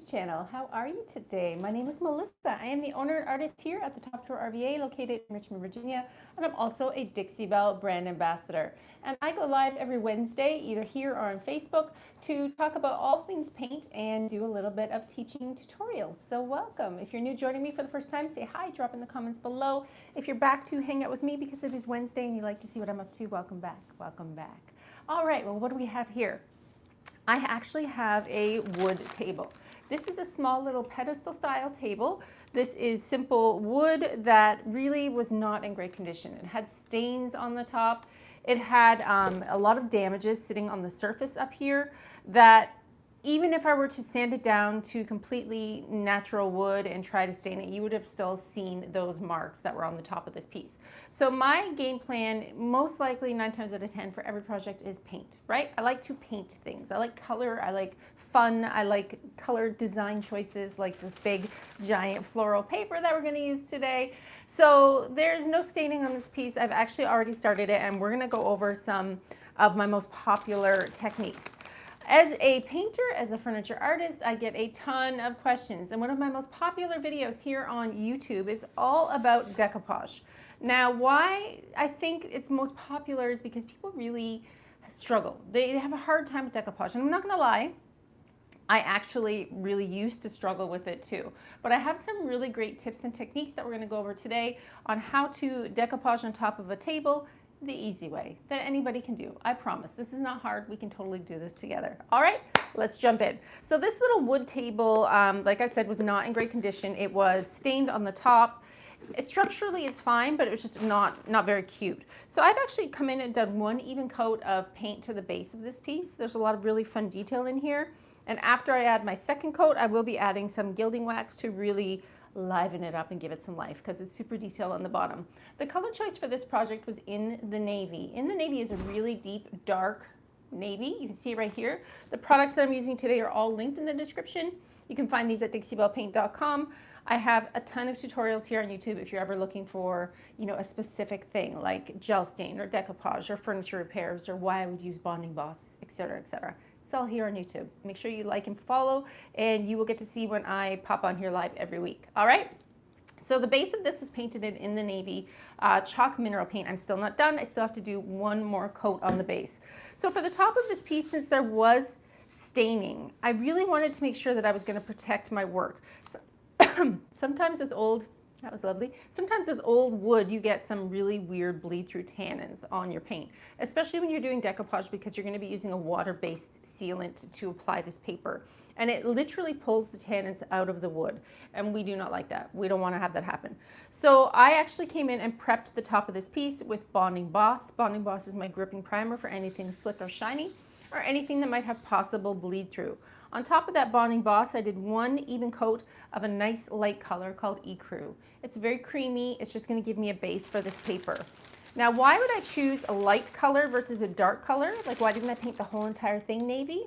channel. How are you today? My name is Melissa. I am the owner and artist here at the Drawer RVA located in Richmond, Virginia, and I'm also a Dixie Belle brand ambassador. And I go live every Wednesday, either here or on Facebook, to talk about all things paint and do a little bit of teaching tutorials. So welcome. If you're new joining me for the first time, say hi, drop in the comments below. If you're back to hang out with me because it is Wednesday and you like to see what I'm up to, welcome back, welcome back. All right, well, what do we have here? I actually have a wood table. This is a small little pedestal style table. This is simple wood that really was not in great condition. It had stains on the top. It had a lot of damages sitting on the surface up here that even if I were to sand it down to completely natural wood and try to stain it, you would have still seen those marks that were on the top of this piece. So my game plan, most likely 9 times out of 10 for every project, is paint, right? I like to paint things. I like color, I like fun, I like color design choices like this big giant floral paper that we're gonna use today. So there's no staining on this piece. I've actually already started it and we're gonna go over some of my most popular techniques. As a painter, as a furniture artist, I get a ton of questions. And one of my most popular videos here on YouTube is all about decoupage. Now, why I think it's most popular is because people really struggle. They have a hard time with decoupage. And I'm not gonna lie, I actually really used to struggle with it too. But I have some really great tips and techniques that we're gonna go over today on how to decoupage on top of a table the easy way that anybody can do. I promise. This is not hard. We can totally do this together. All right, let's jump in. So this little wood table, like I said, was not in great condition. It was stained on the top. Structurally, it's fine, but it was just not very cute. So I've actually come in and done one even coat of paint to the base of this piece. There's a lot of really fun detail in here. And after I add my second coat, I will be adding some gilding wax to really liven it up and give it some life because it's super detailed on the bottom. The color choice for this project was in the navy. In the navy is a really deep, dark navy. You can see it right here. The products that I'm using today are all linked in the description. You can find these at dixiebellepaint.com. I have a ton of tutorials here on YouTube if you're ever looking for, a specific thing like gel stain or decoupage or furniture repairs or why I would use bonding boss, etc., etc. It's all here on YouTube. Make sure you like and follow, and you will get to see when I pop on here live every week. All right? So the base of this is painted in the navy chalk mineral paint. I'm still not done. I still have to do one more coat on the base. So for the top of this piece, since there was staining, I really wanted to make sure that I was going to protect my work. So, sometimes with old, that was lovely. Sometimes with old wood, you get some really weird bleed-through tannins on your paint, especially when you're doing decoupage because you're going to be using a water-based sealant to apply this paper. And it literally pulls the tannins out of the wood, and we do not like that. We don't want to have that happen. So I actually came in and prepped the top of this piece with Bonding Boss. Bonding Boss is my gripping primer for anything slick or shiny, or anything that might have possible bleed-through. On top of that Bonding Boss, I did one even coat of a nice light color called Ecru. It's very creamy. It's just going to give me a base for this paper. Now, why would I choose a light color versus a dark color? Like, why didn't I paint the whole entire thing navy?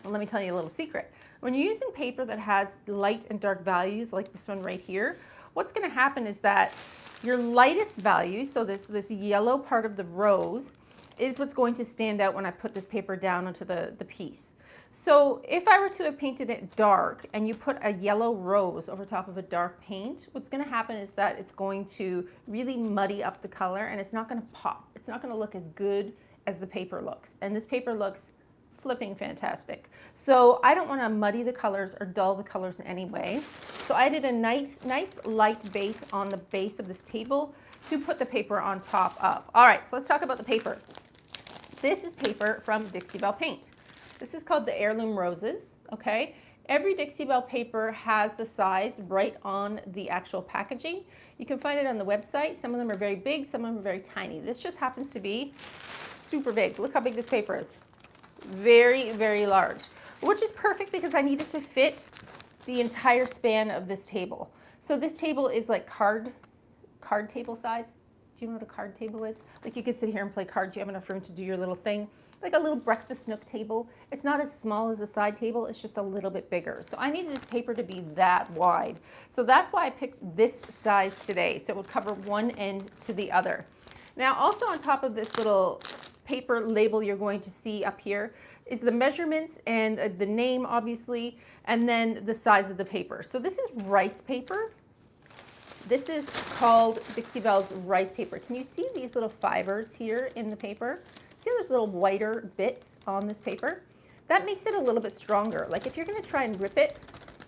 Well, let me tell you a little secret. When you're using paper that has light and dark values, like this one right here, what's going to happen is that your lightest value, so this yellow part of the rose, is what's going to stand out when I put this paper down onto the piece. So if I were to have painted it dark and you put a yellow rose over top of a dark paint, what's going to happen is that it's going to really muddy up the color and it's not going to pop. It's not going to look as good as the paper looks. And this paper looks flipping fantastic. So I don't want to muddy the colors or dull the colors in any way. So I did a nice light base on the base of this table to put the paper on top of. All right, so let's talk about the paper. This is paper from Dixie Belle Paint. This is called the Heirloom Roses, okay? Every Dixie Belle paper has the size right on the actual packaging. You can find it on the website. Some of them are very big, some of them are very tiny. This just happens to be super big. Look how big this paper is. Very, very large, which is perfect because I needed to fit the entire span of this table. So this table is like card table size. Do you know what a card table is? Like you could sit here and play cards. You have enough room to do your little thing. Like a little breakfast nook table. It's not as small as a side table. It's just a little bit bigger. So I needed this paper to be that wide. So that's why I picked this size today. So it would cover one end to the other. Now also on top of this little paper label you're going to see up here, is the measurements and the name, obviously, and then the size of the paper. So this is rice paper. This is called Dixie Belle's rice paper. Can you see these little fibers here in the paper? See those little whiter bits on this paper? That makes it a little bit stronger. Like if you're going to try and rip it,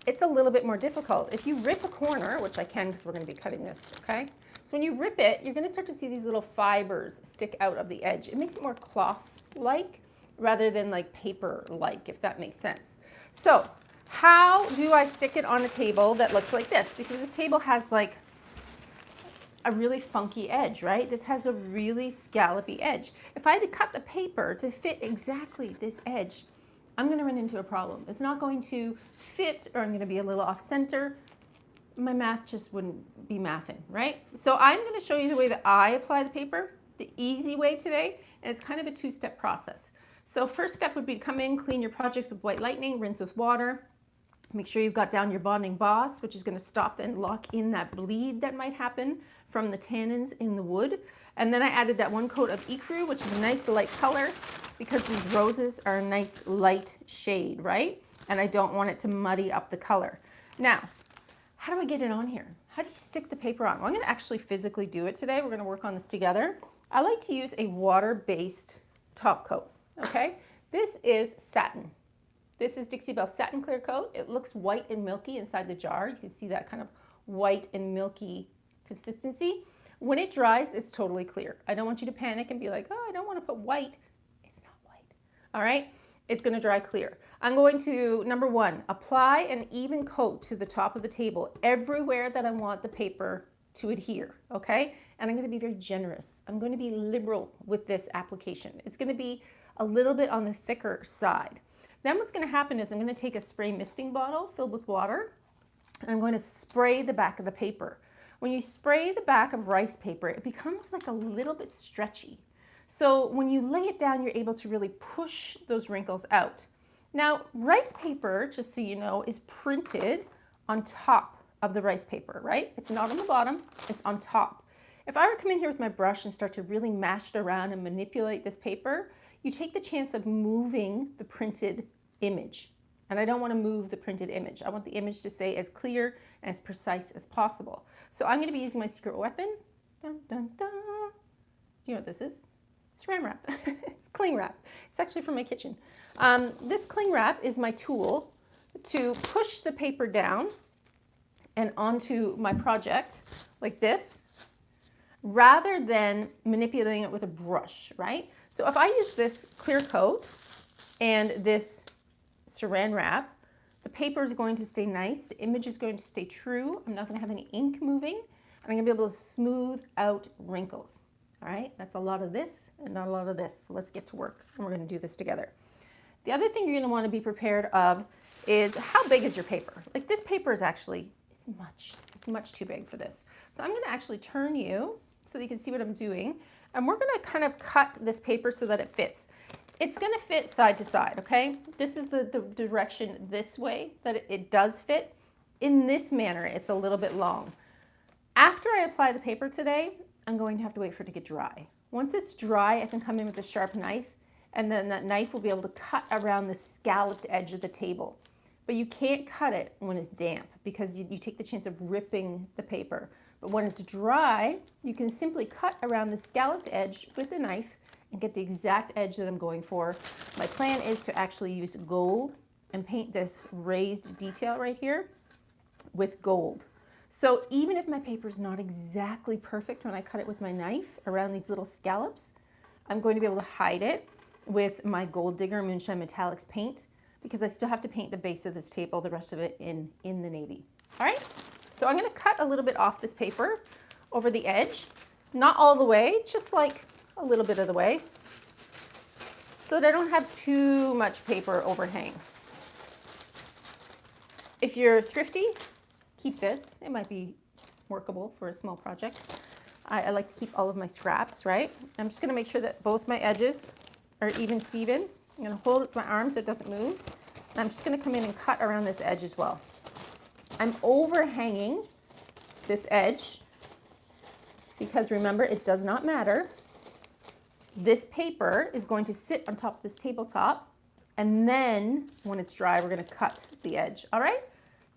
it's a little bit more difficult. If you rip a corner, which I can because we're going to be cutting this, okay? So when you rip it, you're going to start to see these little fibers stick out of the edge. It makes it more cloth-like rather than like paper-like, if that makes sense. So how do I stick it on a table that looks like this? Because this table has like a really funky edge, right? This has a really scallopy edge. If I had to cut the paper to fit exactly this edge, I'm going to run into a problem. It's not going to fit, or I'm going to be a little off center. My math just wouldn't be mathing, right? So I'm going to show you the way that I apply the paper, the easy way today, and it's kind of a two-step process. So first step would be to come in, clean your project with white lightning, rinse with water. Make sure you've got down your bonding boss, which is going to stop and lock in that bleed that might happen from the tannins in the wood. And then I added that one coat of ecru, which is a nice light color because these roses are a nice light shade, right? And I don't want it to muddy up the color. Now, how do I get it on here? How do you stick the paper on? Well, I'm going to actually physically do it today. We're going to work on this together. I like to use a water-based top coat, okay? This is satin. This is Dixie Belle Satin Clear Coat. It looks white and milky inside the jar. You can see that kind of white and milky consistency. When it dries, it's totally clear. I don't want you to panic and be like, oh, I don't want to put white. It's not white. All right? It's going to dry clear. I'm going to, number one, apply an even coat to the top of the table everywhere that I want the paper to adhere, okay? And I'm going to be very generous. I'm going to be liberal with this application. It's going to be a little bit on the thicker side. Then what's going to happen is I'm going to take a spray misting bottle filled with water, and I'm going to spray the back of the paper. When you spray the back of rice paper, it becomes like a little bit stretchy. So when you lay it down, you're able to really push those wrinkles out. Now, rice paper, just so you know, is printed on top of the rice paper, right? It's not on the bottom, it's on top. If I were to come in here with my brush and start to really mash it around and manipulate this paper, you take the chance of moving the printed image. And I don't want to move the printed image. I want the image to stay as clear and as precise as possible. So I'm going to be using my secret weapon. Dun, dun, dun. Do you know what this is? Saran wrap. It's cling wrap. It's actually from my kitchen. This cling wrap is my tool to push the paper down and onto my project like this, rather than manipulating it with a brush, right? So if I use this clear coat and this saran wrap, the paper is going to stay nice, the image is going to stay true, I'm not going to have any ink moving, and I'm going to be able to smooth out wrinkles. All right, that's a lot of this and not a lot of this. So let's get to work, and we're going to do this together. The other thing you're going to want to be prepared of is how big is your paper? Like this paper is actually, it's much too big for this. So I'm going to actually turn you so that you can see what I'm doing, and we're going to kind of cut this paper so that it fits. It's going to fit side to side, okay? This is the direction this way that it does fit. In this manner, it's a little bit long. After I apply the paper today, I'm going to have to wait for it to get dry. Once it's dry, I can come in with a sharp knife, and then that knife will be able to cut around the scalloped edge of the table. But you can't cut it when it's damp because you take the chance of ripping the paper. But when it's dry, you can simply cut around the scalloped edge with a knife and get the exact edge that I'm going for. My plan is to actually use gold and paint this raised detail right here with gold. So even if my paper is not exactly perfect when I cut it with my knife around these little scallops, I'm going to be able to hide it with my Gold Digger Moonshine Metallics paint because I still have to paint the base of this table, the rest of it in the navy. All right, so I'm going to cut a little bit off this paper over the edge, not all the way, just like a little bit of the way, so that I don't have too much paper overhang. If you're thrifty, keep this. It might be workable for a small project. I like to keep all of my scraps, right? I'm just going to make sure that both my edges are even Steven. I'm going to hold it with my arm so it doesn't move. And I'm just going to come in and cut around this edge as well. I'm overhanging this edge because remember, it does not matter. This paper is going to sit on top of this tabletop And then when it's dry, we're gonna cut the edge, all right?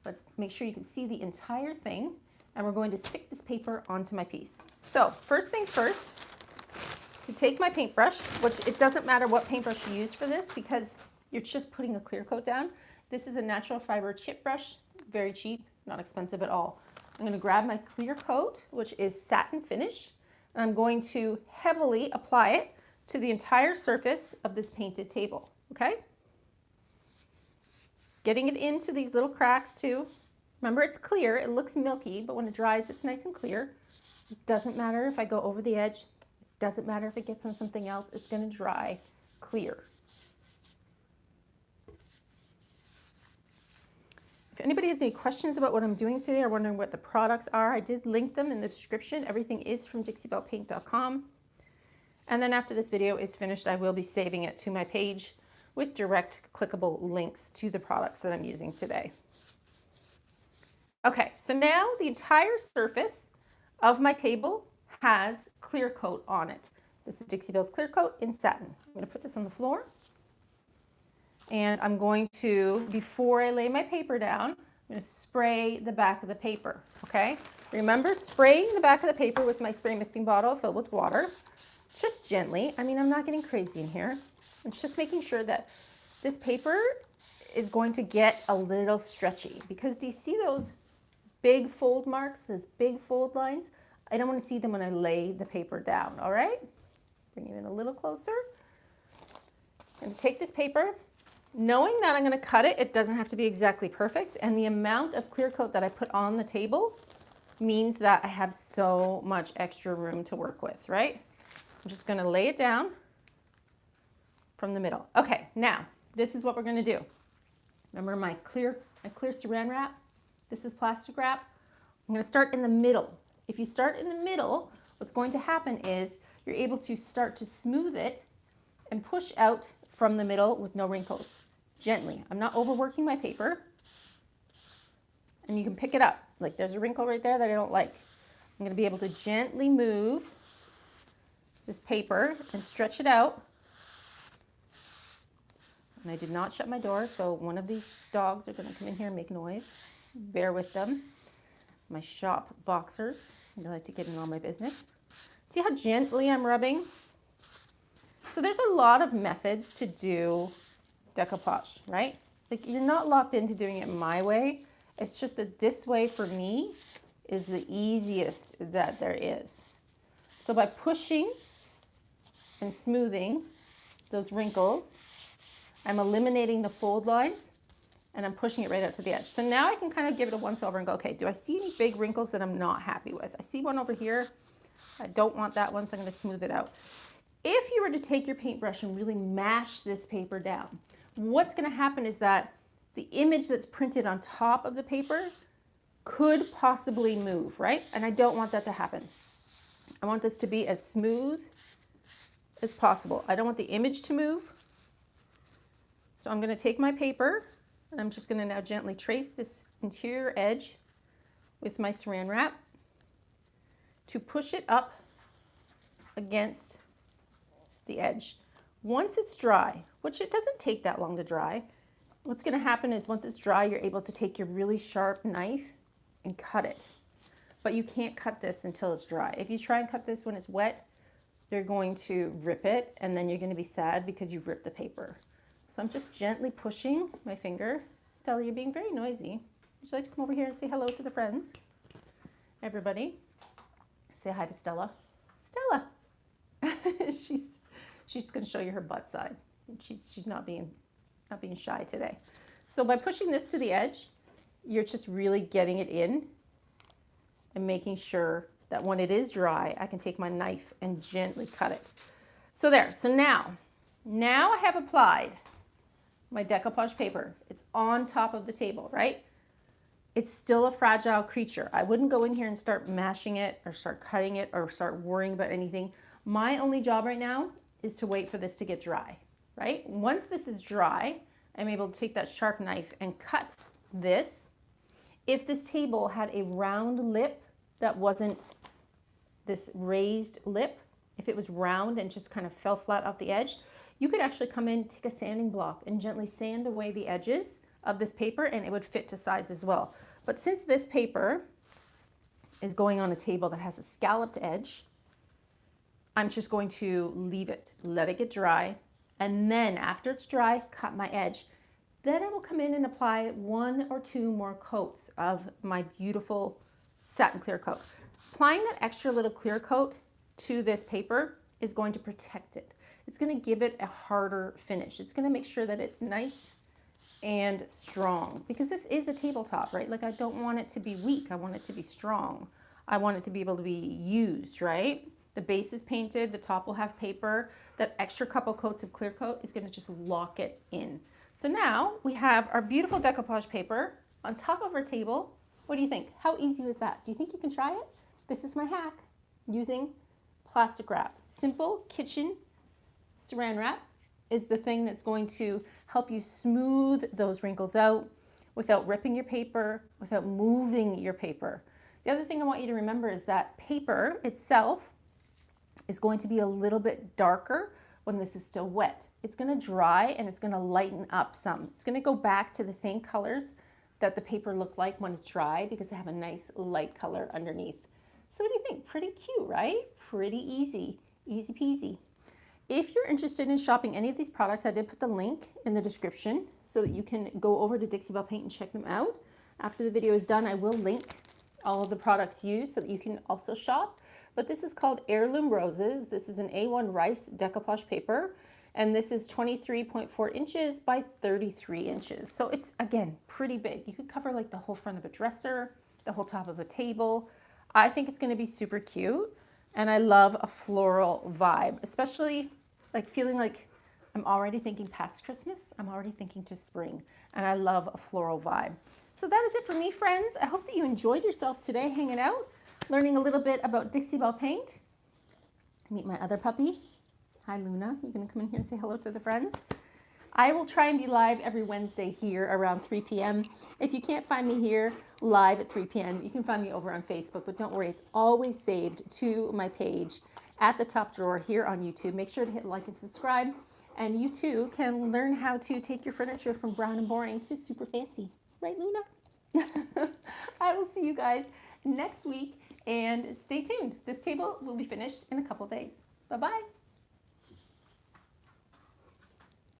Let's make sure you can see the entire thing. And we're going to stick this paper onto my piece. So first things first, to take my paintbrush, which it doesn't matter what paintbrush you use for this because you're just putting a clear coat down. This is a natural fiber chip brush, very cheap, not expensive at all. I'm gonna grab my clear coat, which is satin finish, and I'm going to heavily apply it to the entire surface of this painted table, okay? Getting it into these little cracks too. Remember, it's clear, it looks milky, but when it dries, it's nice and clear. It doesn't matter if I go over the edge. It doesn't matter if it gets on something else. It's gonna dry clear. If anybody has any questions about what I'm doing today or wondering what the products are, I did link them in the description. Everything is from DixieBellePaint.com. And then after this video is finished, I will be saving it to my page with direct clickable links to the products that I'm using today. Okay, so now the entire surface of my table has clear coat on it. This is Dixie Belle's clear coat in satin. I'm going to put this on the floor. And I'm going to, before I lay my paper down, I'm going to spray the back of the paper, okay? Remember, spraying the back of the paper with my spray misting bottle filled with water, just gently. I mean, I'm not getting crazy in here. It's just making sure that this paper is going to get a little stretchy because do you see those big fold marks, those big fold lines? I don't want to see them when I lay the paper down, all right? Bring you in a little closer. I'm going to take this paper, knowing that I'm going to cut it, it doesn't have to be exactly perfect, and the amount of clear coat that I put on the table means that I have so much extra room to work with, right? I'm just going to lay it down from the middle. Okay, now this is what we're going to do. Remember my clear saran wrap? This is plastic wrap. I'm going to start in the middle. If you start in the middle, what's going to happen is you're able to start to smooth it and push out from the middle with no wrinkles. Gently. I'm not overworking my paper. And you can pick it up. Like there's a wrinkle right there that I don't like. I'm going to be able to gently move this paper and stretch it out. And I did not shut my door, so one of these dogs are going to come in here and make noise. Bear with them. My shop boxers. They like to get in all my business. See how gently I'm rubbing? So there's a lot of methods to do decoupage, right? Like you're not locked into doing it my way. It's just that this way for me is the easiest that there is. So by pushing and smoothing those wrinkles, I'm eliminating the fold lines and I'm pushing it right out to the edge. So now I can kind of give it a once over and go, okay, do I see any big wrinkles that I'm not happy with? I see one over here. I don't want that one, so I'm going to smooth it out. If you were to take your paintbrush and really mash this paper down, what's going to happen is that the image that's printed on top of the paper could possibly move, right? And I don't want that to happen. I want this to be as smooth as possible. I don't want the image to move. So I'm going to take my paper and I'm just going to now gently trace this interior edge with my saran wrap to push it up against the edge. Once it's dry, which it doesn't take that long to dry, what's going to happen is once it's dry, you're able to take your really sharp knife and cut it. But you can't cut this until it's dry. If you try and cut this when it's wet, you're going to rip it and then you're going to be sad because you've ripped the paper. So I'm just gently pushing my finger. Stella, you're being very noisy. Would you like to come over here and say hello to the friends? Everybody, say hi to Stella. Stella! She's going to show you her butt side. She's not being shy today. So by pushing this to the edge, you're just really getting it in and making sure that when it is dry, I can take my knife and gently cut it. So there. So now I have applied my decoupage paper. It's on top of the table, right? It's still a fragile creature. I wouldn't go in here and start mashing it or start cutting it or start worrying about anything. My only job right now is to wait for this to get dry, right? Once this is dry, I'm able to take that sharp knife and cut this. If this table had a round lip that wasn't this raised lip, if it was round and just kind of fell flat off the edge, You could actually come in, take a sanding block and gently sand away the edges of this paper and it would fit to size as well. But since this paper is going on a table that has a scalloped edge, I'm just going to leave it, let it get dry, and then after it's dry, cut my edge. Then I will come in and apply 1 or 2 more coats of my beautiful satin clear coat. Applying that extra little clear coat to this paper is going to protect it. It's going to give it a harder finish. It's going to make sure that it's nice and strong, because this is a tabletop, right? Like, I don't want it to be weak. I want it to be strong. I want it to be able to be used, right? The base is painted, the top will have paper. That extra couple coats of clear coat is going to just lock it in. So now we have our beautiful decoupage paper on top of our table. What do you think? How easy was that? Do you think you can try it? This is my hack using plastic wrap. Simple kitchen saran wrap is the thing that's going to help you smooth those wrinkles out without ripping your paper, without moving your paper. The other thing I want you to remember is that paper itself is going to be a little bit darker when this is still wet. It's going to dry and it's going to lighten up some. It's going to go back to the same colors that the paper looked like when it's dry, because they have a nice light color underneath. So what do you think? Pretty cute, right? Pretty easy, easy peasy. If you're interested in shopping any of these products, I did put the link in the description so that you can go over to Dixie Belle Paint and check them out. After the video is done, I will link all of the products used so that you can also shop. But this is called Heirloom Roses. This is an A1 rice decoupage paper, and this is 23.4 inches by 33 inches. So it's, again, pretty big. You could cover like the whole front of a dresser, the whole top of a table. I think it's going to be super cute, and I love a floral vibe, especially like feeling like I'm already thinking past Christmas. I'm already thinking to spring, and I love a floral vibe. So that is it for me, friends. I hope that you enjoyed yourself today hanging out, learning a little bit about Dixie Belle Paint. Meet my other puppy. Hi, Luna. You're going to come in here and say hello to the friends. I will try and be live every Wednesday here around 3 p.m. If you can't find me here live at 3 p.m., you can find me over on Facebook, but don't worry, it's always saved to my page at the top drawer here on YouTube. Make sure to hit like and subscribe, and you too can learn how to take your furniture from brown and boring to super fancy. Right, Luna? I will see you guys next week, and stay tuned. This table will be finished in a couple days. Bye-bye.